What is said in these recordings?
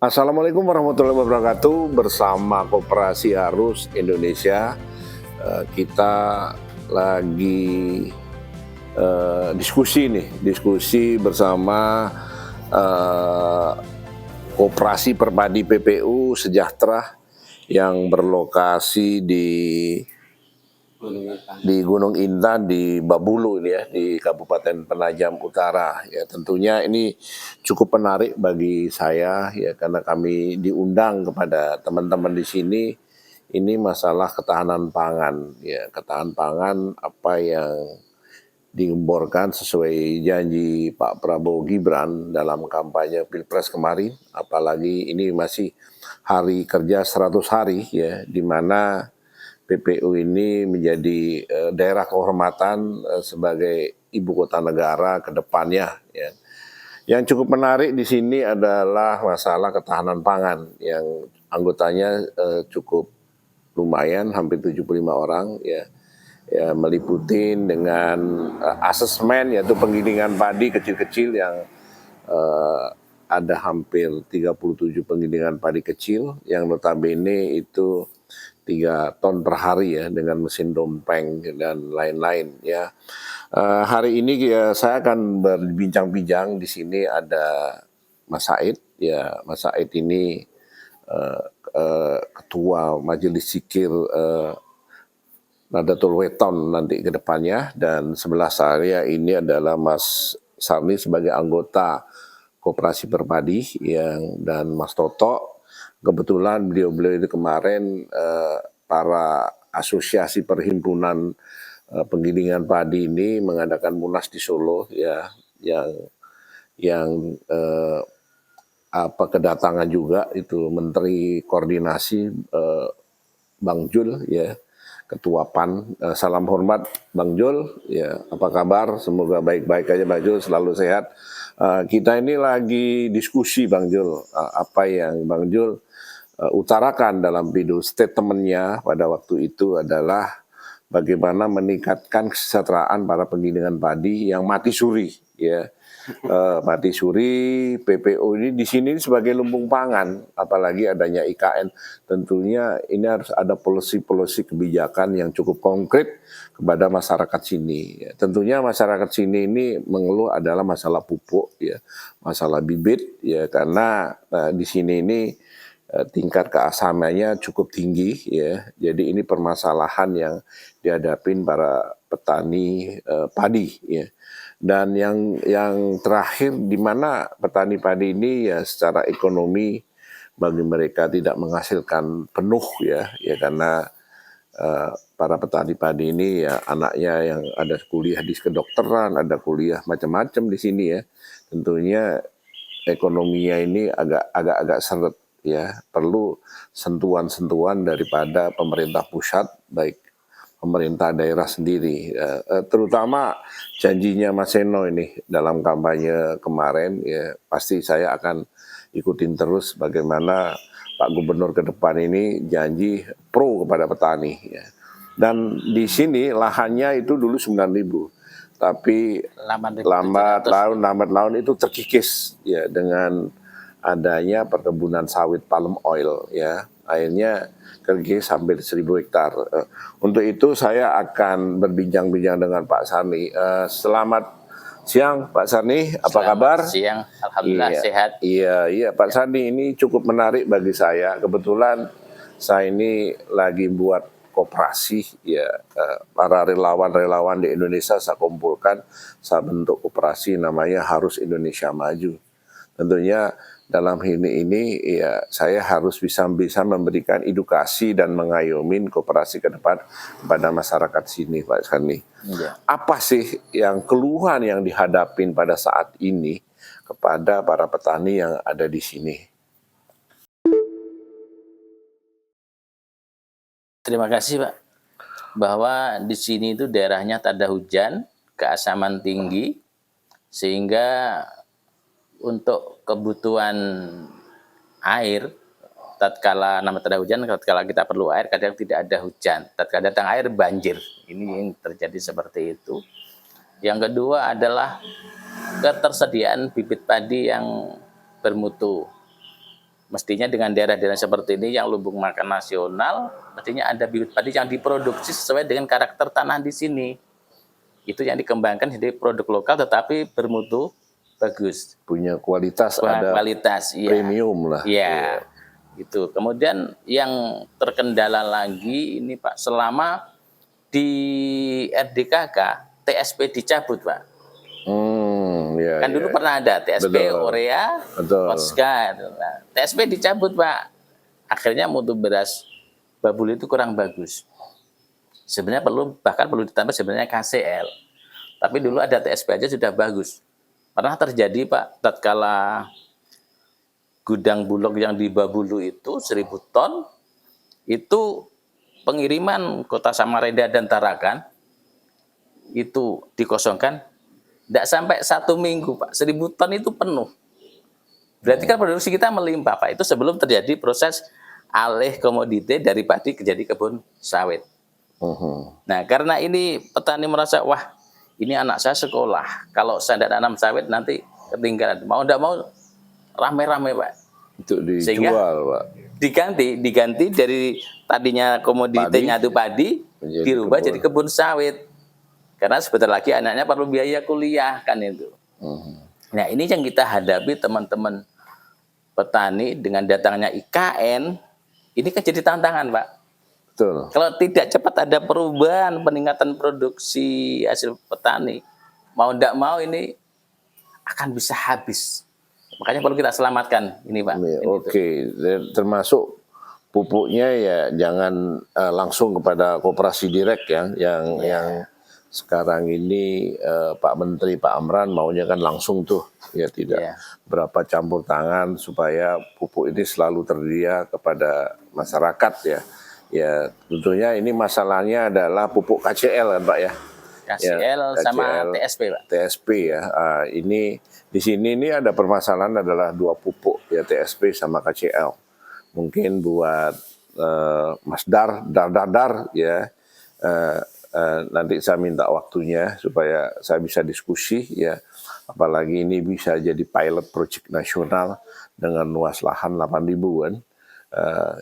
Assalamualaikum warahmatullahi wabarakatuh. Bersama Koperasi Arus Indonesia, kita lagi diskusi bersama eh, Koperasi Perpadi PPU Sejahtera yang berlokasi di Gunung Intan di Babulu ini ya, di Kabupaten Penajam Utara. Ya, tentunya ini cukup menarik bagi saya ya, karena kami diundang kepada teman-teman di sini. Ini masalah ketahanan pangan ya, ketahanan pangan apa yang digemborkan sesuai janji Pak Prabowo Gibran dalam kampanye Pilpres kemarin, apalagi ini masih hari kerja 100 hari ya, di mana PPU ini menjadi daerah kehormatan sebagai ibu kota negara ke depannya ya. Yang cukup menarik di sini adalah masalah ketahanan pangan yang anggotanya cukup lumayan, hampir 75 orang ya. Ya, meliputi dengan asesmen, yaitu penggilingan padi kecil-kecil yang ada hampir 37 penggilingan padi kecil yang notabene itu 3 ton per hari ya, dengan mesin dompeng dan lain-lain ya. Hari ini ya, saya akan berbincang-bincang. Di sini ada Mas Said ya. Mas Said ini ketua Majelis Zikir Nahdlatul Weton nanti ke depannya, dan sebelah saya ini adalah Mas Sarni sebagai anggota Koperasi Perpadi dan Mas Toto. Kebetulan beliau-beliau itu kemarin para asosiasi perhimpunan penggilingan padi ini mengadakan munas di Solo ya, yang kedatangan juga itu Menteri Koordinasi Bang Jul ya, Ketua PAN. Salam hormat Bang Jul ya, apa kabar? Semoga baik-baik aja Bang Jul, selalu sehat. Kita ini lagi diskusi Bang Jul, apa yang Bang Jul utarakan dalam video statementnya pada waktu itu adalah bagaimana meningkatkan kesejahteraan para penggilingan padi yang mati suri ya. Mati suri, PPO ini di sini sebagai lumbung pangan, apalagi adanya IKN. Tentunya ini harus ada polisi-polisi kebijakan yang cukup konkret kepada masyarakat sini. Ya, tentunya masyarakat sini ini mengeluh adalah masalah pupuk ya, masalah bibit ya, karena di sini ini tingkat keasamannya cukup tinggi ya. Jadi ini permasalahan yang dihadapin para petani padi ya. Dan yang terakhir, di mana petani padi ini ya secara ekonomi bagi mereka tidak menghasilkan penuh ya karena para petani padi ini ya anaknya yang ada kuliah di kedokteran, ada kuliah macam-macam di sini ya. Tentunya ekonominya ini agak seret ya, perlu sentuhan-sentuhan daripada pemerintah pusat, baik pemerintah daerah sendiri, terutama janjinya Mas Seno ini dalam kampanye kemarin ya, pasti saya akan ikutin terus bagaimana Pak Gubernur ke depan ini janji pro kepada petani ya. Dan di sini lahannya itu dulu 9.000, tapi lambat laun itu terkikis ya dengan adanya perkebunan sawit palm oil ya, akhirnya kerja sampai 1.000 hektar. Untuk itu saya akan berbincang-bincang dengan Pak Sarni. Selamat siang Pak Sarni, apa kabar? Siang, alhamdulillah sehat. Iya Pak Sarni, ini cukup menarik bagi saya. Kebetulan saya ini lagi buat koperasi ya, para relawan-relawan di Indonesia saya kumpulkan, saya bentuk koperasi namanya Harus Indonesia Maju. Tentunya dalam ini ya saya harus bisa memberikan edukasi dan mengayomin koperasi ke depan kepada masyarakat sini Pak Sarni. Ya. Apa sih yang keluhan yang dihadapin pada saat ini kepada para petani yang ada di sini? Terima kasih Pak. Bahwa di sini itu daerahnya tak ada hujan, keasaman tinggi, sehingga untuk kebutuhan air, tatkala tak ada hujan, tatkala kita perlu air, kadang tidak ada hujan. Tatkala datang air, banjir. Ini yang terjadi seperti itu. Yang kedua adalah ketersediaan bibit padi yang bermutu. Mestinya dengan daerah-daerah seperti ini yang lumbung makan nasional, mestinya ada bibit padi yang diproduksi sesuai dengan karakter tanah di sini. Itu yang dikembangkan jadi produk lokal tetapi bermutu bagus. Punya kualitas, ada Kualitas, iya. premium lah. Iya. Itu. Kemudian yang terkendala lagi ini Pak, selama di RDKK TSP dicabut Pak. Ya, Kan dulu pernah ada TSP, Betul. Urea, Betul. Fosca. Nah, TSP dicabut Pak. Akhirnya mutu beras Babul itu kurang bagus. Sebenarnya bahkan perlu ditambah sebenarnya KCL. Tapi dulu ada TSP aja sudah bagus. Pernah terjadi Pak, tatkala gudang Bulog yang di Babulu itu 1.000 ton, itu pengiriman Kota Samarinda dan Tarakan itu dikosongkan, tidak sampai 1 minggu Pak, 1.000 ton itu penuh. Berarti kan produksi kita melimpah Pak, itu sebelum terjadi proses alih komoditi dari padi jadi kebun sawit. Nah karena ini petani merasa, wah ini anak saya sekolah, kalau saya tidak nanam sawit nanti ketinggalan. Mau tidak mau rame-rame Pak. Itu dijual Sehingga Pak. diganti dari tadinya komoditinya itu padi, dirubah jadi kebun sawit. Karena sebentar lagi anaknya perlu biaya kuliah kan itu. Nah ini yang kita hadapi teman-teman petani dengan datangnya IKN, ini kan jadi tantangan Pak. Betul. Kalau tidak cepat ada perubahan peningkatan produksi hasil petani, mau tidak mau ini akan bisa habis. Makanya perlu kita selamatkan ini Pak. Oke, termasuk pupuknya ya jangan langsung kepada koperasi direct ya, yang sekarang ini Pak Menteri Pak Amran maunya kan langsung tuh ya, tidak berapa campur tangan supaya pupuk ini selalu tersedia kepada masyarakat ya. Ya tentunya ini masalahnya adalah pupuk KCL kan Pak ya. KCL sama TSP Pak. TSP ya. Ini di sini ini ada permasalahan adalah 2 pupuk ya, TSP sama KCL. Mungkin buat Mas Dar ya. Nanti saya minta waktunya supaya saya bisa diskusi ya. Apalagi ini bisa jadi pilot project nasional dengan luas lahan 8.000 kan.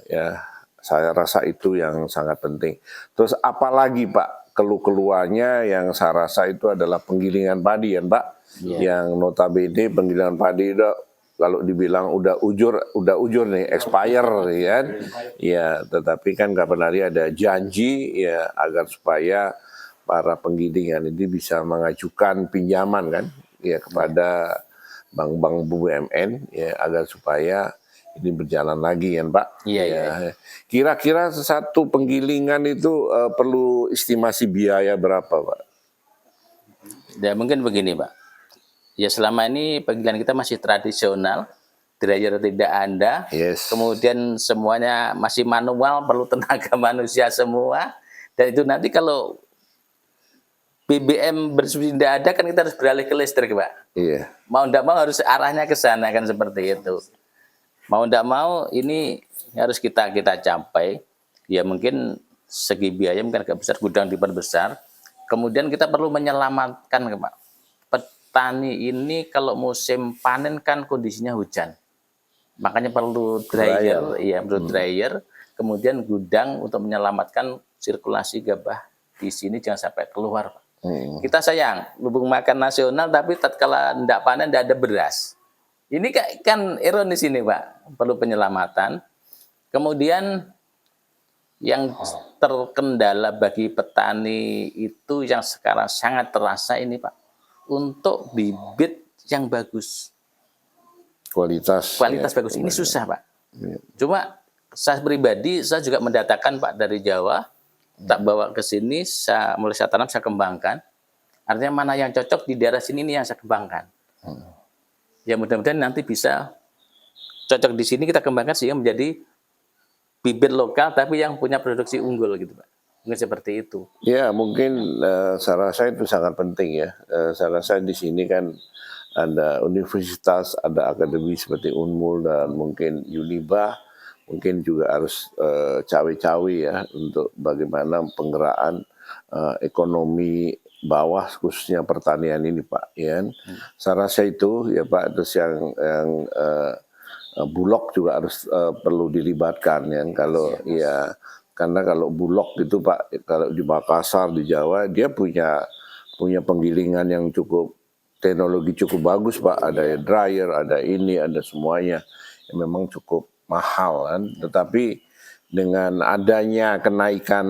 Ya saya rasa itu yang sangat penting. Terus apalagi Pak keluh-keluhannya yang saya rasa itu adalah penggilingan padi ya Pak. Yang notabene penggilingan padi itu kalau dibilang udah ujur nih, expire ya. Ya, tetapi kan kapan hari ada janji ya agar supaya para penggilingan ini bisa mengajukan pinjaman kan ya kepada bank-bank BUMN ya agar supaya ini berjalan lagi kan Pak. Iya. Kira-kira satu penggilingan itu perlu estimasi biaya berapa Pak? Ya mungkin begini Pak. Ya selama ini penggilingan kita masih tradisional, dryer tidak ada, kemudian semuanya masih manual, perlu tenaga manusia semua, dan itu nanti kalau BBM bersubsidi tidak ada kan kita harus beralih ke listrik Pak. Iya. Mau tidak mau harus arahnya ke sana kan seperti itu. Mau tidak mau ini harus kita capai. Ya mungkin segi biaya mungkin agak besar, gudang diperbesar. Kemudian kita perlu menyelamatkan Pak. Petani ini kalau musim panen kan kondisinya hujan. Makanya perlu dryer, perlu dryer. Kemudian gudang untuk menyelamatkan sirkulasi gabah di sini jangan sampai keluar Pak. Kita sayang lumbung makan nasional tapi tatkala tidak panen tidak ada beras. Ini kan ironis ini Pak, perlu penyelamatan. Kemudian yang terkendala bagi petani itu yang sekarang sangat terasa ini Pak, untuk bibit yang bagus. Kualitas bagus, ini susah Pak. Cuma saya pribadi, saya juga mendatangkan Pak dari Jawa, tak bawa ke sini, mulai saya tanam, saya kembangkan. Artinya mana yang cocok di daerah sini ini yang saya kembangkan. Ya mudah-mudahan nanti bisa cocok di sini kita kembangkan sehingga menjadi bibit lokal tapi yang punya produksi unggul gitu Pak. Mungkin seperti itu. Ya mungkin saya rasa itu sangat penting ya. Saya rasa di sini kan ada universitas, ada akademi seperti Unmul dan mungkin Uniba, mungkin juga harus cawe-cawe ya untuk bagaimana penggerakkan ekonomi bawah khususnya pertanian ini Pak. Ya. Saya rasa itu ya Pak. Terus yang Bulog juga harus perlu dilibatkan ya kalau ya, karena kalau Bulog itu Pak, kalau di Makassar di Jawa dia punya penggilingan yang cukup teknologi cukup bagus Pak, ada dryer, ada ini, ada semuanya yang memang cukup mahal kan, tetapi dengan adanya kenaikan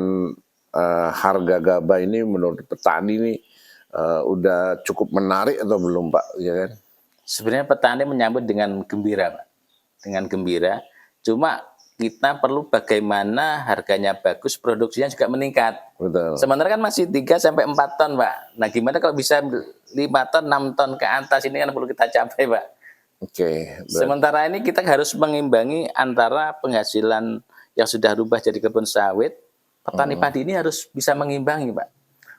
harga gabah ini menurut petani ini udah cukup menarik atau belum Pak, ya kan? Sebenarnya petani menyambut dengan gembira, Pak. Dengan gembira. Cuma kita perlu bagaimana harganya bagus, produksinya juga meningkat. Betul. Sementara kan masih 3 sampai 4 ton, Pak. Nah, gimana kalau bisa 5 ton, 6 ton ke atas, ini kan perlu kita capai, Pak. Oke. Sementara ini kita harus mengimbangi antara penghasilan yang sudah rubah jadi kebun sawit, petani padi ini harus bisa mengimbangi, Pak.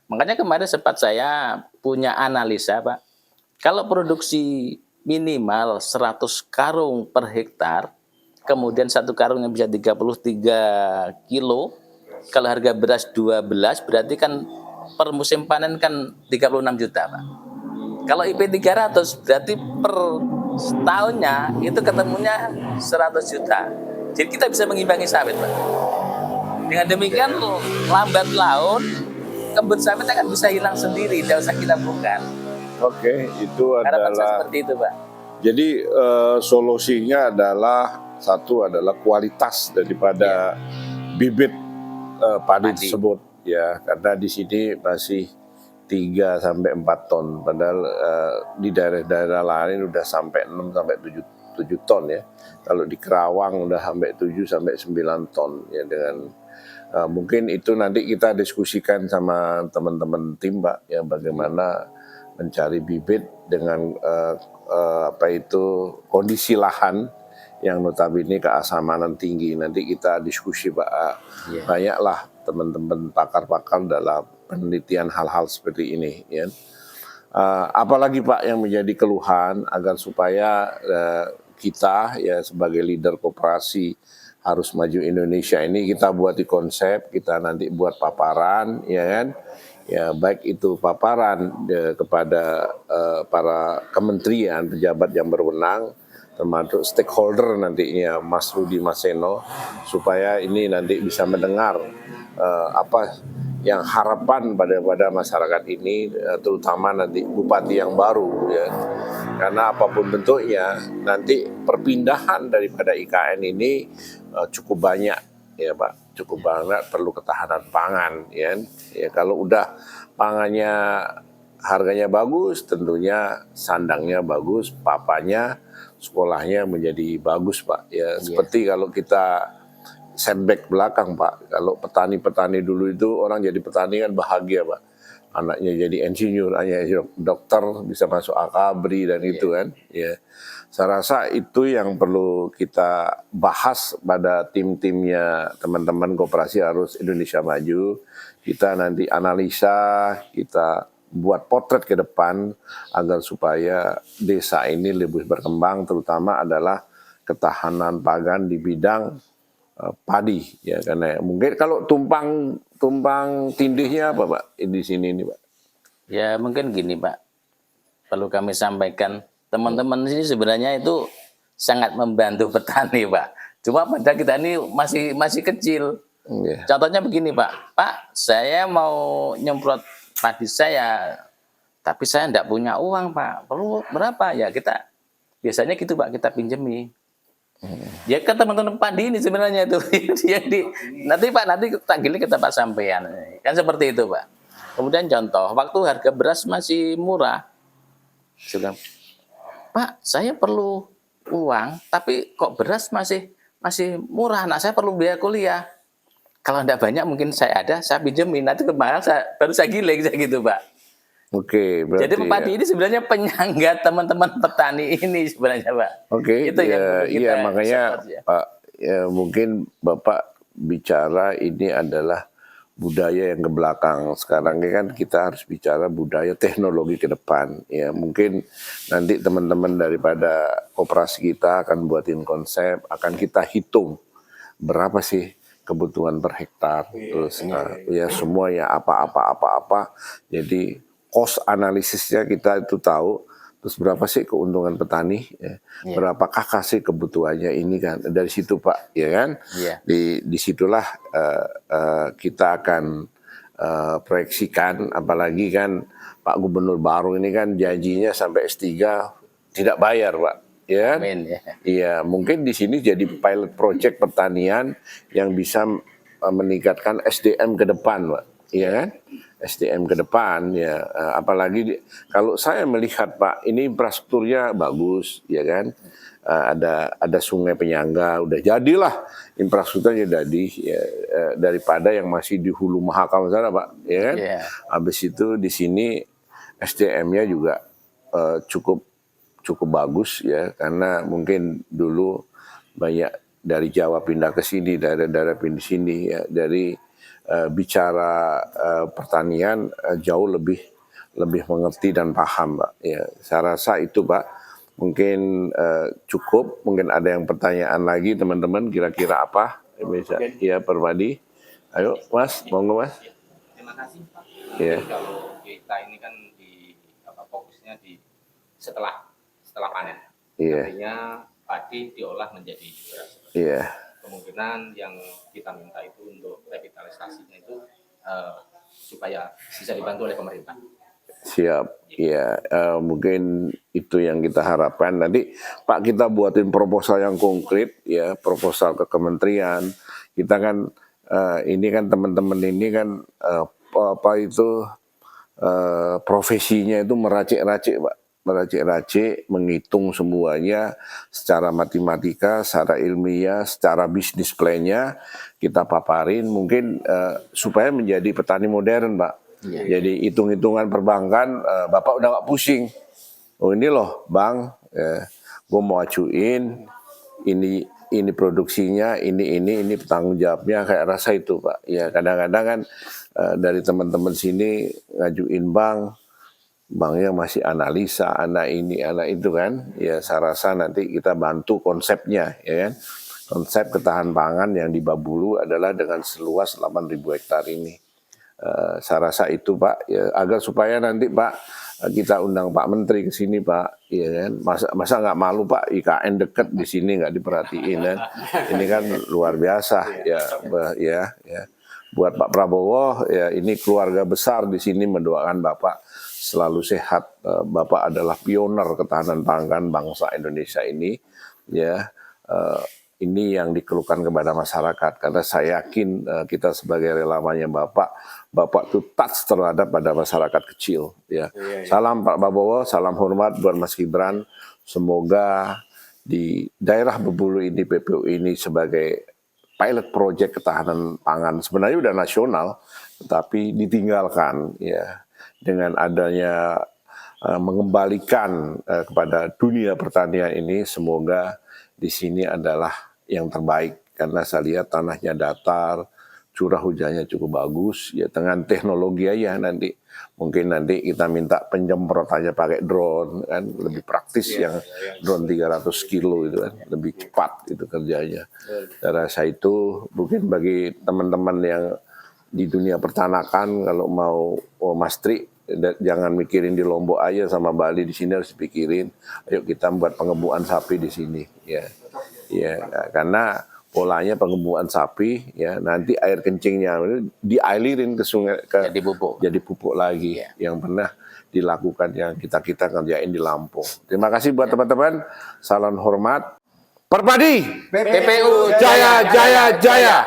Makanya kemarin sempat saya punya analisa, Pak. Kalau produksi minimal 100 karung per hektar, kemudian satu karung yang bisa 33 kilo, kalau harga beras 12, berarti kan per musim panen kan 36 juta, Pak. Kalau IP 300, berarti per setahunnya itu ketemunya 100 juta. Jadi kita bisa mengimbangi sawit, Pak. Dengan demikian, lambat laun, kebun sawit akan bisa hilang sendiri, tidak usah kita bukan. Oke, itu Harapan saya adalah. seperti itu, Pak. Jadi solusinya adalah satu adalah kualitas daripada bibit padi tersebut ya, karena di sini masih 3 sampai 4 ton, padahal di daerah-daerah lain udah sampai 6 sampai 7 ton ya. Kalau di Kerawang udah sampai 7 sampai 9 ton ya, dengan mungkin itu nanti kita diskusikan sama teman-teman tim Pak ya, bagaimana mencari bibit dengan kondisi lahan yang notabene keasamanan tinggi. Nanti kita diskusi Pak, banyaklah teman-teman pakar-pakar dalam penelitian hal-hal seperti ini ya. Apalagi Pak yang menjadi keluhan agar supaya kita ya sebagai leader koperasi harus maju Indonesia ini, kita buat di konsep, kita nanti buat paparan ya kan. Ya, baik itu paparan kepada para kementerian, pejabat yang berwenang, termasuk stakeholder nantinya Mas Rudi Maseno, supaya ini nanti bisa mendengar apa yang harapan pada masyarakat ini, terutama nanti bupati yang baru ya. Karena apapun bentuknya, nanti perpindahan daripada IKN ini cukup banyak ya Pak, cukup banget, perlu ketahanan pangan ya. Ya kalau udah pangannya harganya bagus, tentunya sandangnya bagus, papanya, sekolahnya menjadi bagus Pak ya. Seperti kalau kita setback belakang Pak, kalau petani-petani dulu itu orang jadi petani kan bahagia Pak, anaknya jadi insinyur, anaknya jadi dokter, bisa masuk akabri dan itu kan ya. Saya rasa itu yang perlu kita bahas pada tim-timnya teman-teman Koperasi Arus Indonesia Maju. Kita nanti analisa, kita buat potret ke depan agar supaya desa ini lebih berkembang, terutama adalah ketahanan pangan di bidang padi ya, karena mungkin kalau tumpang tindihnya apa Pak di sini ini Pak? Ya mungkin gini Pak, perlu kami sampaikan, teman-teman ini sebenarnya itu sangat membantu petani Pak. Cuma pada kita ini masih kecil. Contohnya begini Pak, saya mau nyemprot padi saya, tapi saya tidak punya uang Pak. Perlu berapa ya, kita biasanya gitu Pak, kita pinjemi. Ya kan teman-teman padi ini sebenarnya itu nanti Pak, nanti tagihnya kita Pak sampean, kan seperti itu Pak. Kemudian contoh, waktu harga beras masih murah, sudah Pak, saya perlu uang, tapi kok beras masih murah, anak saya perlu biaya kuliah. Kalau enggak banyak mungkin saya pinjemin, nanti kemarin baru saya giling gitu Pak. Oke, berarti jadi padi ini sebenarnya penyangga teman-teman petani ini sebenarnya Pak. Oke, itu yang iya makanya Pak, ya, mungkin Bapak bicara ini adalah budaya yang ke belakang. Sekarang kan kita harus bicara budaya teknologi ke depan. Ya, mungkin nanti teman-teman daripada koperasi kita akan buatin konsep, akan kita hitung berapa sih kebutuhan per hektar, terus ya semua ya apa. Jadi cost analisisnya kita itu tahu, terus berapa sih keuntungan petani, ya. Berapakah kasih kebutuhannya ini kan dari situ Pak, ya kan? Iya. Disitulah kita akan proyeksikan, apalagi kan Pak Gubernur baru ini kan janjinya sampai S3 tidak bayar Pak, ya kan? Amin ya. Iya, mungkin di sini jadi pilot project pertanian yang bisa meningkatkan SDM ke depan, Pak. Iya kan? SDM ke depan ya, apalagi kalau saya melihat Pak, ini infrastrukturnya bagus, ya kan? Ada sungai penyangga, udah jadilah infrastrukturnya jadi ya, daripada yang masih di hulu Mahakam sana Pak, ya kan? Iya. Habis itu di sini SDM-nya juga cukup bagus ya, karena mungkin dulu banyak dari Jawa pindah ke sini, daerah-daerah pindah sini ya, dari bicara pertanian jauh lebih mengerti dan paham Pak. Ya, saya rasa itu Pak mungkin cukup. Mungkin ada yang pertanyaan lagi teman-teman, kira-kira apa? Bisa ya Permadi. Ayo Mas, monggo Mas. Terima kasih Pak. Ya. Kalau kita ini kan fokusnya di setelah panen. Iya. Artinya padi diolah menjadi beras. Iya. Kemungkinan yang kita minta itu untuk revitalisasinya itu supaya bisa dibantu oleh pemerintah. Siap, ya mungkin itu yang kita harapkan. Nanti Pak kita buatin proposal yang konkret ya, proposal ke kementerian. Kita kan ini kan teman-teman ini kan profesinya itu meracik-racik Pak. Meracik-racik, menghitung semuanya secara matematika, secara ilmiah, secara bisnis plan-nya kita paparin mungkin supaya menjadi petani modern Pak. Iya. Jadi hitung-hitungan perbankan, Bapak udah nggak pusing. Oh ini loh Bang, gue mau ajuin, ini produksinya, ini tanggung jawabnya, kayak rasa itu Pak. Ya kadang-kadang kan dari teman-teman sini ngajuin banknya masih analisa, anak ini, anak itu kan. Ya saya rasa nanti kita bantu konsepnya, ya kan. Konsep ketahanan pangan yang di Babulu adalah dengan seluas 8.000 hektar ini. Saya rasa itu Pak, ya, agar supaya nanti Pak kita undang Pak Menteri ke sini Pak, ya kan. Masa nggak malu Pak, IKN deket di sini nggak diperhatiin kan. Ini kan luar biasa ya. Buat Pak Prabowo ya, ini keluarga besar di sini mendoakan Bapak selalu sehat. Bapak adalah pioner ketahanan pangan bangsa Indonesia ini ya. Ini yang dikeluhkan kepada masyarakat, karena saya yakin kita sebagai relawannya Bapak tuh touch terhadap pada masyarakat kecil ya. Salam Pak Prabowo, salam hormat buat Mas Gibran. Semoga di daerah Bebulu ini, PPU ini sebagai pilot project ketahanan pangan sebenarnya udah nasional, tapi ditinggalkan ya dengan adanya mengembalikan kepada dunia pertanian ini. Semoga di sini adalah yang terbaik, karena saya lihat tanahnya datar, curah hujannya cukup bagus ya, dengan teknologi aja nanti mungkin nanti kita minta penyemprotannya pakai drone kan, lebih praktis yang drone 300 kilo itu kan, lebih cepat itu kerjanya. Saya rasa itu mungkin bagi teman-teman yang di dunia pertanakan, kalau mau Mas Tri, jangan mikirin di Lombok aja sama Bali, di sini harus dipikirin. Ayo kita buat pengembuan sapi di sini ya. Ya, karena polanya pengembuan sapi ya, nanti air kencingnya dialirin ke sungai, jadi pupuk lagi ya. Yang pernah dilakukan yang kita kerjain di Lampung. Terima kasih buat teman-teman. Salam hormat. Perpadi PPU Jaya Jaya Jaya.